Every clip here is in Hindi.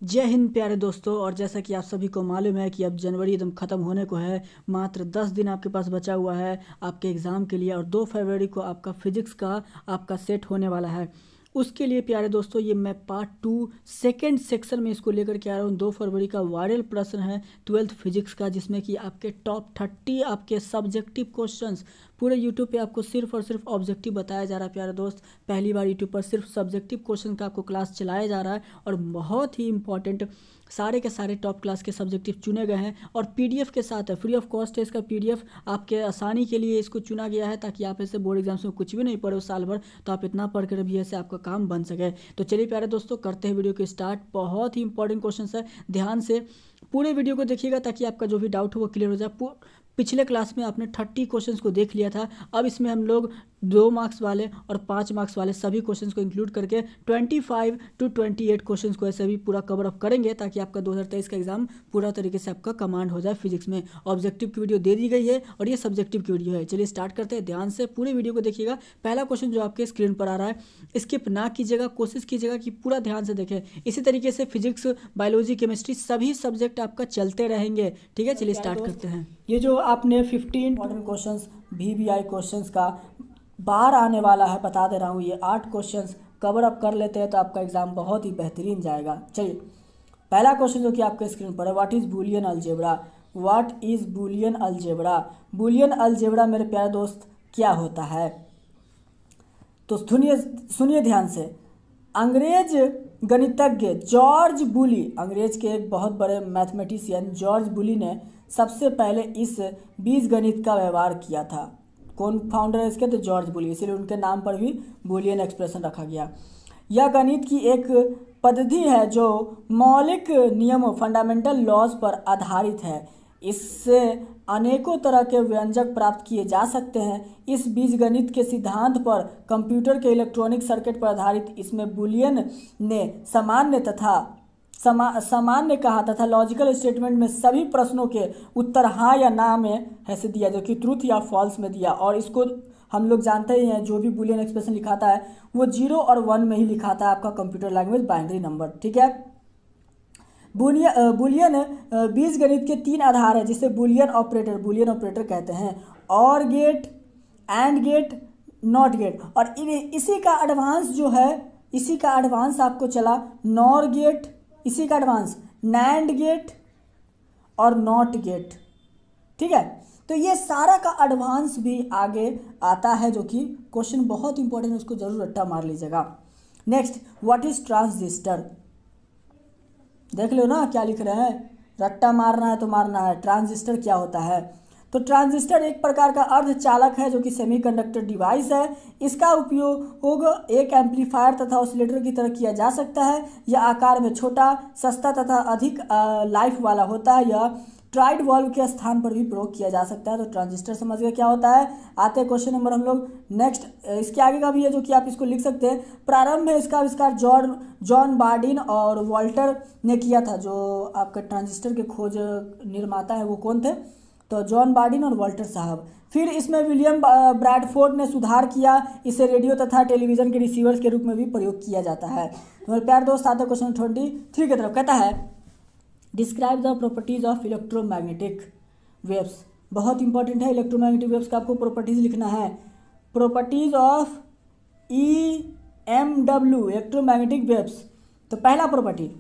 जय हिंद प्यारे दोस्तों। और जैसा कि आप सभी को मालूम है कि अब जनवरी एकदम ख़त्म होने को है। मात्र 10 दिन आपके पास बचा हुआ है आपके एग्ज़ाम के लिए, और 2 फरवरी को आपका फिजिक्स का आपका सेट होने वाला है। उसके लिए प्यारे दोस्तों ये मैं पार्ट 2 सेकेंड सेक्शन में इसको लेकर के आ रहा हूँ। 2 फरवरी का वायरल प्रश्न है 12th फिजिक्स का, जिसमें कि आपके टॉप 30 आपके सब्जेक्टिव क्वेश्चंस पूरे यूट्यूब पे आपको सिर्फ और सिर्फ ऑब्जेक्टिव बताया जा रहा है। प्यारे दोस्त, पहली बार यूट्यूब पर सिर्फ सब्जेक्टिव क्वेश्चन का आपको क्लास चलाया जा रहा है, और बहुत ही इंपॉर्टेंट सारे के सारे टॉप क्लास के सब्जेक्टिव चुने गए हैं और पीडीएफ के साथ है। फ्री ऑफ कॉस्ट है इसका पीडीएफ, आपके आसानी के लिए इसको चुना गया है ताकि आप ऐसे बोर्ड एग्जाम्स में कुछ भी नहीं पढ़े साल भर, तो आप इतना पढ़ कर भी ऐसे आपका काम बन सके। तो चलिए प्यारे दोस्तों, करते हैं वीडियो को स्टार्ट। बहुत ही इंपॉर्टेंट क्वेश्चन है, ध्यान से पूरे वीडियो को देखिएगा ताकि आपका जो भी डाउट हो वो क्लियर हो जाए। पिछले क्लास में आपने 30 क्वेश्चंस को देख लिया था, अब इसमें हम लोग 2 मार्क्स वाले और 5 मार्क्स वाले सभी क्वेश्चंस को इंक्लूड करके 25 to 28 क्वेश्चंस को ऐसे भी पूरा कवर अप करेंगे ताकि आपका 2023 का एग्जाम पूरा तरीके से आपका कमांड हो जाए फिजिक्स में। ऑब्जेक्टिव की वीडियो दे दी गई है और ये सब्जेक्टिव की वीडियो है। चलिए स्टार्ट करते हैं, ध्यान से पूरे वीडियो को देखिएगा। पहला क्वेश्चन जो आपके स्क्रीन पर आ रहा है, स्किप ना कीजिएगा, कोशिश कीजिएगा कि पूरा ध्यान से देखें। इसी तरीके से फिजिक्स, बायोलॉजी, केमिस्ट्री सभी सब्जेक्ट आपका चलते रहेंगे। ठीक है, चलिए स्टार्ट करते हैं। ये जो आपने 15 इंपॉर्टेंट क्वेश्चंस VBI क्वेश्चंस का बाहर आने वाला है, बता दे रहा हूँ, ये 8 क्वेश्चंस कवर अप कर लेते हैं तो आपका एग्जाम बहुत ही बेहतरीन जाएगा। चलिए पहला क्वेश्चन जो कि आपके स्क्रीन पर है, what is Boolean algebra. What is Boolean algebra. Boolean algebra मेरे प्यारे दोस्त क्या होता है, तो सुनिए ध्यान से। अंग्रेज गणितज्ञ जॉर्ज बुली, अंग्रेज के एक बहुत बड़े मैथमेटिशियन जॉर्ज बुली ने सबसे पहले इस बीजगणित का व्यवहार किया था। कौन फाउंडर है इसके, तो जॉर्ज बुली, इसीलिए उनके नाम पर भी बूलियन एक्सप्रेशन रखा गया। यह गणित की एक पद्धति है जो मौलिक नियमों फंडामेंटल लॉज पर आधारित है। इससे अनेकों तरह के व्यंजक प्राप्त किए जा सकते हैं। इस बीजगणित के सिद्धांत पर कंप्यूटर के इलेक्ट्रॉनिक सर्किट पर आधारित इसमें बूलियन ने सामान्य कहा तथा लॉजिकल स्टेटमेंट में सभी प्रश्नों के उत्तर हाँ या ना में ऐसे दिया, जो कि ट्रूथ या फॉल्स में दिया। और इसको हम लोग जानते ही हैं, जो भी बूलियन एक्सप्रेशन लिखाता है वो 0 और 1 में ही लिखाता है, आपका कंप्यूटर लैंग्वेज बाइनरी नंबर। ठीक है, बूलियन बीजगणित के 3 आधार है जिसे बूलियन ऑपरेटर कहते हैं, और gate, and gate, not gate. और इसी का एडवांस जो है, इसी का एडवांस आपको चला नॉर गेट, इसी का एडवांस नैंड गेट और नॉट गेट। ठीक है, तो ये सारा का एडवांस भी आगे आता है, जो कि क्वेश्चन बहुत इंपॉर्टेंट है, उसको जरूर रट्टा मार लीजिएगा। Next, what is transistor. देख लो ना क्या लिख रहे हैं, रट्टा मारना है तो मारना है। ट्रांजिस्टर क्या होता है, तो ट्रांजिस्टर एक प्रकार का अर्धचालक है जो कि सेमीकंडक्टर डिवाइस है। इसका उपयोग एक एम्पलीफायर तथा ऑसिलेटर की तरह किया जा सकता है। यह आकार में छोटा, सस्ता तथा अधिक लाइफ वाला होता है। यह ट्राइड वाल्व के स्थान पर भी प्रयोग किया जा सकता है। तो ट्रांजिस्टर समझ गए क्या होता है। आते हैं क्वेश्चन नंबर हम लोग नेक्स्ट, इसके आगे का भी है जो कि आप इसको लिख सकते हैं। प्रारंभ में इसका आविष्कार जॉन बार्डिन और वॉल्टर ने किया था। जो आपका ट्रांजिस्टर के खोज निर्माता है वो कौन थे, तो जॉन बार्डिन और वॉल्टर साहब। फिर इसमें विलियम ब्रैडफोर्ड ने सुधार किया, इसे रेडियो तथा टेलीविजन के रिसीवर्स के रूप में भी प्रयोग किया जाता है। तो मेरे प्यारे दोस्त, आते क्वेश्चन 23 की तरफ, कहता है describe the properties of electromagnetic waves. बहुत इंपॉर्टेंट है, इलेक्ट्रोमैग्नेटिक वेव्स का आपको प्रॉपर्टीज लिखना है। Properties of EMW electromagnetic waves. तो पहला प्रॉपर्टी,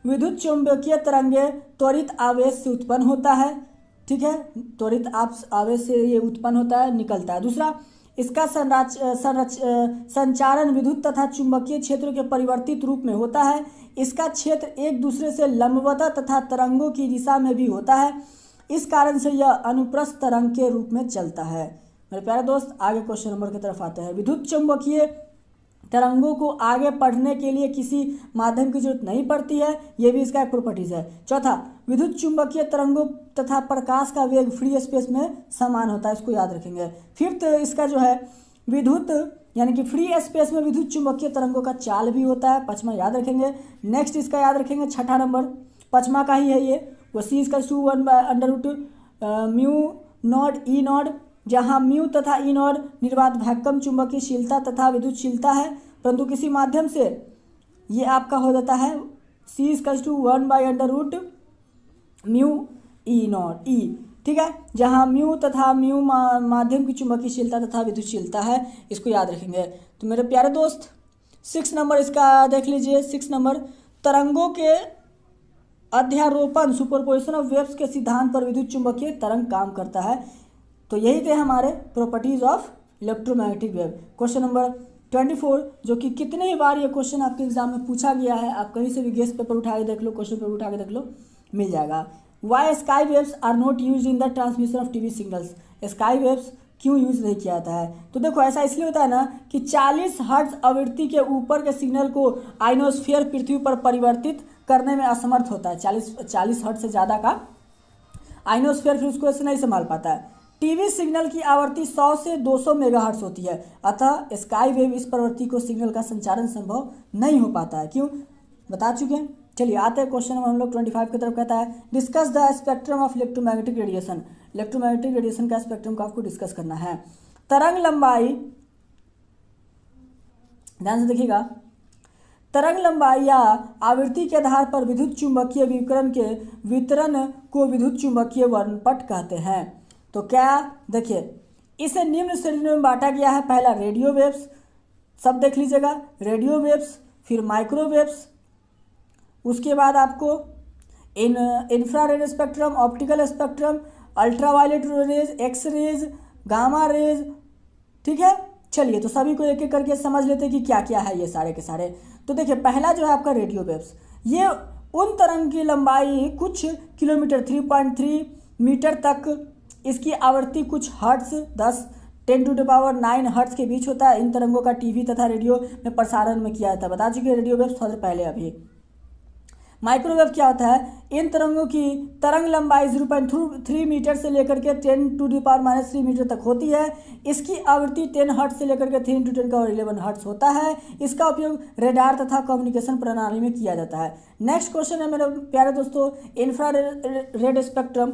विद्युत चुंबकीय तरंगे त्वरित आवेश से उत्पन्न होता है। ठीक है, त्वरित आवेश से ये उत्पन्न होता है, निकलता है। दूसरा, इसका संचारण विद्युत तथा चुंबकीय क्षेत्रों के परिवर्तित रूप में होता है। इसका क्षेत्र एक दूसरे से लंबवत तथा तरंगों की दिशा में भी होता है। इस कारण से यह अनुप्रस्थ तरंग के रूप में चलता है। मेरे प्यारे दोस्त, आगे क्वेश्चन नंबर की तरफ आते हैं। विद्युत चुंबकीय तरंगों को आगे पढ़ने के लिए किसी माध्यम की जरूरत नहीं पड़ती है, यह भी इसका एक प्रॉपर्टीज है। चौथा, विद्युत चुंबकीय तरंगों तथा प्रकाश का वेग फ्री स्पेस में समान होता है, इसको याद रखेंगे। फिफ्थ, इसका जो है विद्युत यानी कि फ्री स्पेस में विद्युत चुंबकीय तरंगों का चाल भी होता है, 5वां याद रखेंगे। नेक्स्ट इसका याद रखेंगे 6ठा नंबर, 5वां का ही है ये, वो C इसका 1/√μ नॉट E नॉट, जहाँ म्यू तथा ई नॉट निर्वात भैक्कम चुंबकीयशीलता तथा विद्युतशीलता है, परंतु किसी माध्यम से ये आपका हो जाता है C equals to 1/√μ E naught E, ठीक है। जहाँ म्यू तथा म्यू माध्यम की चुंबकीयशीलता तथा विद्युतशीलता है, इसको याद रखेंगे। तो मेरे प्यारे दोस्त 6 नंबर इसका देख लीजिए। 6 नंबर, तरंगों के अध्यारोपण सुपरपोजिशन ऑफ वेव्स के सिद्धांत पर विद्युत चुंबकीय तरंग काम करता है। तो यही थे हमारे properties of electromagnetic wave. Question number 24, जो कि कितने ही बार ये क्वेश्चन आपके एग्जाम में पूछा गया है, आप कहीं से भी गेस्ट पेपर उठा के देख लो, क्वेश्चन पेपर उठा के देख लो, मिल जाएगा। Why sky waves are not use in the transmission of TV signals. Sky waves क्यों यूज नहीं किया जाता है? तो देखो ऐसा इसलिए होता है ना कि 40 हर्ट्ज आवृत्ति के ऊपर के सिग्नल को आइनोस्फीयर पृथ्वी पर परिवर्तित करने में असमर्थ होता है। 40 हर्ट्ज से ज़्यादा का आइनोस्फीयर फिर उसको ऐसे नहीं संभाल पाता है। टीवी सिग्नल की आवृत्ति 100 से 200 मेगाहर्ट्ज होती है, अतः स्काई वेव इस प्रवृत्ति को सिग्नल का संचारण संभव नहीं हो पाता है। क्यों, बता चुके हैं। चलिए आते हैं क्वेश्चन नंबर हम लोग 25 की तरफ। कहता है discuss the spectrum of electromagnetic radiation. Electromagnetic radiation का स्पेक्ट्रम को आपको डिस्कस करना है। तरंग लंबाई, ध्यान से देखिएगा, तरंग लंबाई या आवृत्ति के आधार पर विद्युत चुंबकीय विकिरण के वितरण को विद्युत चुंबकीय वर्णपट कहते हैं। तो क्या, देखिए इसे निम्न श्रेणियों में बांटा गया है। पहला रेडियो वेव्स, सब देख लीजिएगा, रेडियो वेव्स, फिर माइक्रोवेव्स, उसके बाद आपको infrared spectrum, optical spectrum, ultraviolet rays, X rays, gamma rays, ठीक है। चलिए तो सभी को एक एक करके समझ लेते हैं कि क्या क्या है ये सारे के सारे। तो देखिए पहला जो है आपका रेडियो वेव्स, ये उन तरंग की लंबाई कुछ किलोमीटर 3.3 मीटर तक, इसकी आवृत्ति कुछ हर्ट्ज 10⁻⁹ हर्ट्ज के बीच होता है। इन तरंगों का टीवी तथा रेडियो में प्रसारण में किया जाता है। बता चुके रेडियो वेव्स थोड़ा पहले अभी। माइक्रोवेव क्या होता है, इन तरंगों की तरंग लंबाई 0.3 मीटर से लेकर के 10⁻³ मीटर तक होती है। इसकी आवृत्ति 10 हर्ट्ज से लेकर के 3 × 10⁻11 हर्ट्ज होता है। इसका उपयोग रेडार तथा कम्युनिकेशन प्रणाली में किया जाता है। नेक्स्ट क्वेश्चन है मेरे प्यारे दोस्तों, इंफ्रारेड स्पेक्ट्रम।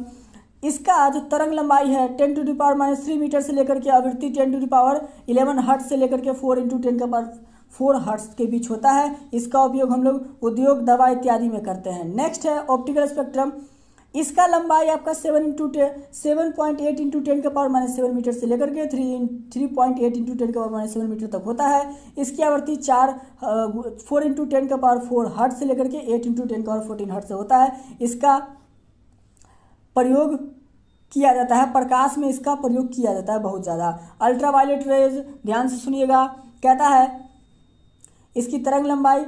इसका जो तरंग लंबाई है 10⁻³ मीटर से लेकर के आवृत्ति 10⁻11 हर्ट्ज से लेकर के 4 × 10⁴ हर्ट्ज के बीच होता है। इसका उपयोग हम लोग उद्योग, दवा इत्यादि में करते हैं। नेक्स्ट है ऑप्टिकल स्पेक्ट्रम। इसका लंबाई आपका 7.8 × 10⁻⁷ मीटर से लेकर के 3.8 × 10⁻⁷ मीटर तक होता है। इसकी आवृत्ति 4 × 10⁴ हर्ट्ज से लेकर के 8 × 10⁻14 हर्ट्ज से होता है। इसका प्रयोग किया जाता है, प्रकाश में इसका प्रयोग किया जाता है बहुत ज़्यादा। अल्ट्रावायलेट रेज, ध्यान से सुनिएगा, कहता है इसकी तरंग लंबाई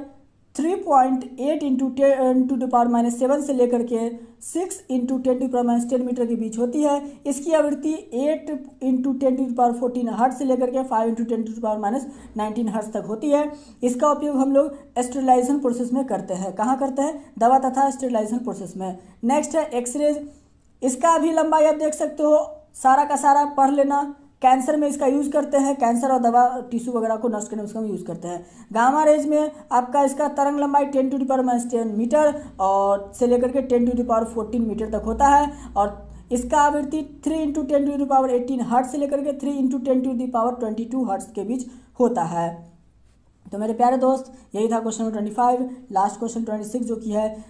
3.8 × 10⁻⁷ से लेकर के 6 × 10⁻10 मीटर के बीच होती है। इसकी आवृत्ति 8 × 10⁻14 हर्ट्ज से लेकर के 5 × 10⁻19 हर्ट्ज तक होती है। इसका उपयोग हम लोग स्टेरिलाइजेशन प्रोसेस में करते हैं। कहाँ करते हैं? दवा तथा स्टेरिलाइजेशन प्रोसेस में। नेक्स्ट है एक्सरेज। इसका भी लंबाई आप देख सकते हो, सारा का सारा पढ़ लेना। कैंसर में इसका यूज़ करते हैं, कैंसर और दवा टिश्यू वगैरह को नष्ट करने में इसका यूज़ करते हैं। गामा रेज में आपका इसका तरंग लंबाई 10⁻10 मीटर और से लेकर के 10⁻14 मीटर तक होता है। और इसका आवृत्ति 3 × 10⁻18 हर्ट्ज से लेकर के 3 × 10⁻22 हर्ट्ज के बीच होता है। तो मेरे प्यारे दोस्त यही था क्वेश्चन नंबर 25। लास्ट क्वेश्चन 26 जो कि है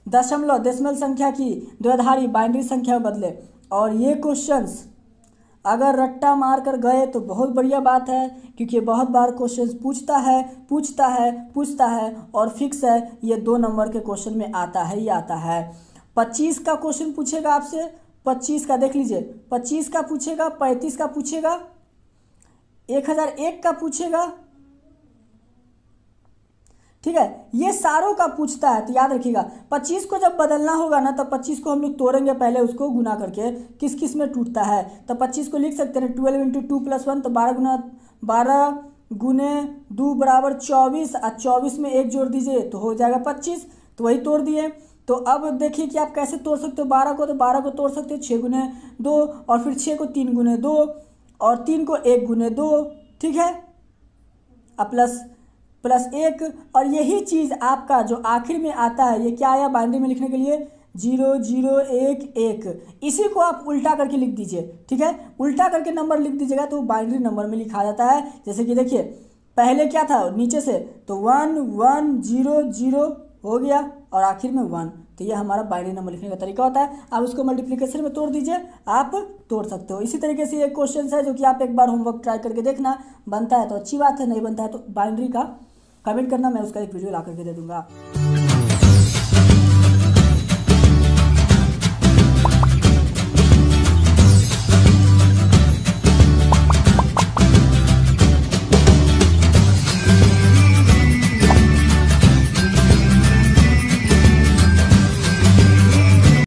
दशमलव संख्या की द्विआधारी बाइनरी संख्या में बदले। और ये क्वेश्चंस अगर रट्टा मार कर गए तो बहुत बढ़िया बात है, क्योंकि बहुत बार क्वेश्चंस पूछता है और फिक्स है ये 2 नंबर के क्वेश्चन में आता है ही आता है। 25 का क्वेश्चन पूछेगा आपसे, 25 का देख लीजिए, 25 का पूछेगा, 35 का पूछेगा, 1001 का पूछेगा, ठीक है, ये सारों का पूछता है। तो याद रखिएगा 25 को जब बदलना होगा ना, तब 25 को हम लोग तोड़ेंगे पहले, उसको गुना करके किस किस में टूटता है। तो 25 को लिख सकते हैं 12 × 2 + 1, तो 12 × 2 = 24 और 24 में 1 जोड़ दीजिए तो हो जाएगा 25। तो वही तोड़ दिए। तो अब देखिए कि आप कैसे तोड़ सकते हो 12 को। तो 12 को तोड़ सकते हो 6 × 2 और फिर 6 को 3 × 2 और 3 को 1 × 2, ठीक है, अब प्लस 1। और यही चीज़ आपका जो आखिर में आता है, ये क्या आया बाइनरी में लिखने के लिए 0 0 1 1। इसी को आप उल्टा करके लिख दीजिए, ठीक है, उल्टा करके नंबर लिख दीजिएगा तो बाइनरी नंबर में लिखा जाता है। जैसे कि देखिए पहले क्या था नीचे से, तो 1 1 0 0 हो गया, और आखिर में 1। तो ये हमारा बाइनरी नंबर लिखने का तरीका होता है। आप उसको मल्टीप्लिकेशन में तोड़ दीजिए, आप तोड़ सकते हो। इसी तरीके से ये क्वेश्चन है जो कि आप एक बार होमवर्क ट्राई करके देखना, बनता है तो अच्छी बात है, नहीं बनता है तो बाइनरी का कमेंट करना, मैं उसका एक वीडियो ला करके दे दूँगा।